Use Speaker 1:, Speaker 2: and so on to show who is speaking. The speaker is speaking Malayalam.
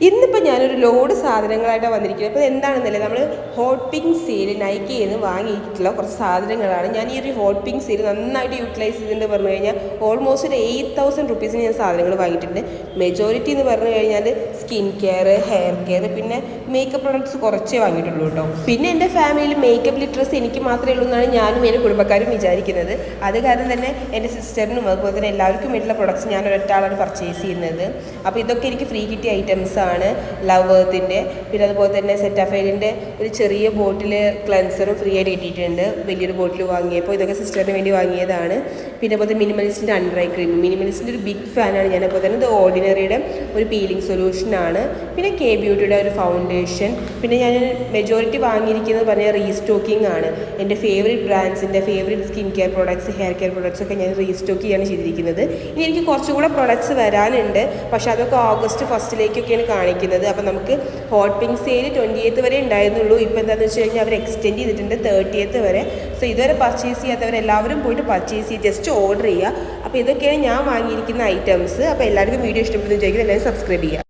Speaker 1: ഇന്നിപ്പോൾ ഞാനൊരു ലോഡ് സാധനങ്ങളായിട്ടാണ് വന്നിരിക്കുന്നത്. അപ്പോൾ എന്താണെന്നല്ലേ, നമ്മൾ ഹോട്ട് പിങ്ക് സെയിൽ നൈക്കിയിൽ നിന്ന് വാങ്ങിയിട്ടുള്ള കുറച്ച് സാധനങ്ങളാണ്. ഞാൻ ഈ ഒരു ഹോട്ട് പിങ്ക് സെയിൽ നന്നായിട്ട് യൂട്ടിലൈസ് ചെയ്തിട്ടുണ്ട് പറഞ്ഞു കഴിഞ്ഞാൽ ഓൾമോസ്റ്റ് ഒരു 8,000 റുപ്പീസിന് ഞാൻ സാധനങ്ങൾ വാങ്ങിയിട്ടുണ്ട്. മെജോറിറ്റി എന്ന് പറഞ്ഞു കഴിഞ്ഞാൽ സ്കിൻ കെയർ, ഹെയർ കെയർ, പിന്നെ മേക്കപ്പ് പ്രൊഡക്ട്സ് കുറച്ചേ വാങ്ങിയിട്ടുള്ളൂ കേട്ടോ. പിന്നെ എൻ്റെ ഫാമിലിയിൽ മേക്കപ്പ് ലിറ്ററസി എനിക്ക് മാത്രമേ ഉള്ളൂ എന്നാണ് ഞാനും എൻ്റെ കുടുംബക്കാരും വിചാരിക്കുന്നത്. അത് കാരണം തന്നെ എൻ്റെ സിസ്റ്ററിനും അതുപോലെ തന്നെ എല്ലാവർക്കും വേണ്ടിയുള്ള പ്രൊഡക്ട്സ് ഞാൻ ഒരൊറ്റാളാണ് പർച്ചേസ് ചെയ്യുന്നത്. അപ്പോൾ ഇതൊക്കെ എനിക്ക് ഫ്രീ കിട്ടിയ ഐറ്റംസ് ആണ്. ലവ് എർത്തിൻ്റെ, പിന്നെ അതുപോലെ തന്നെ സെറ്റാഫൈലിൻ്റെ ഒരു ചെറിയ ബോട്ടിൽ ക്ലെൻസറും ഫ്രീ ആയിട്ട് കിട്ടിയിട്ടുണ്ട്. വലിയൊരു ബോട്ടിൽ വാങ്ങിയപ്പോൾ ഇതൊക്കെ സിസ്റ്ററിന് വേണ്ടി വാങ്ങിയതാണ്. പിന്നെ അതുപോലെ മിനിമലിസ്റ്റിൻ്റെ അണ്ടർ ഐ ക്രീം, മിനിമലിസ്റ്റിൻ്റെ ഒരു ബിഗ് ഫാനാണ് ഞാൻ. അതുപോലെ തന്നെ ഇത് ഓർഡിനറിയുടെ ഒരു പീലിംഗ് സൊല്യൂഷനാണ്. പിന്നെ കെ ബ്യൂട്ടിയുടെ ഒരു ഫൗണ്ടേഷൻ. പിന്നെ ഞാൻ മെജോറിറ്റി വാങ്ങിയിരിക്കുന്നത് പറഞ്ഞാൽ റീസ്റ്റോക്കിംഗ് ആണ്. എൻ്റെ ഫേവറേറ്റ് ബ്രാൻഡ്സിൻ്റെ favourite skin care products, hair care products ഒക്കെ ഞാൻ റീസ്റ്റോക്ക് ചെയ്യാണ് ചെയ്തിരിക്കുന്നത്. ഇനി എനിക്ക് കുറച്ചും കൂടെ പ്രൊഡക്ട്സ് വരാനുണ്ട്, പക്ഷേ അതൊക്കെ ഓഗസ്റ്റ് ഫസ്റ്റിലേക്കൊക്കെയാണ് കാണിക്കുന്നത്. അപ്പോൾ നമുക്ക് ഹോട്ട് പിങ്ക് സെയിൽ 28th വരെ ഉണ്ടായിരുന്നുള്ളൂ. ഇപ്പോൾ എന്താണെന്ന് വെച്ച് കഴിഞ്ഞാൽ അവർ എക്സ്റ്റെൻഡ് ചെയ്തിട്ടുണ്ട് 30th വരെ. സോ ഇതുവരെ പർച്ചേസ് ചെയ്യാത്തവരെല്ലാവരും പോയിട്ട് പർച്ചേസ് ചെയ്യുക, ജസ്റ്റ് ഓർഡർ ചെയ്യുക. അപ്പോൾ ഇതൊക്കെയാണ് ഞാൻ വാങ്ങിയിരിക്കുന്ന ഐറ്റംസ്. അപ്പോൾ എല്ലാവർക്കും വീഡിയോ ഇഷ്ടപ്പെടുന്നു വിചാരിക്കുന്നത്. എല്ലാവരും സബ്സ്ക്രൈബ് ചെയ്യുക.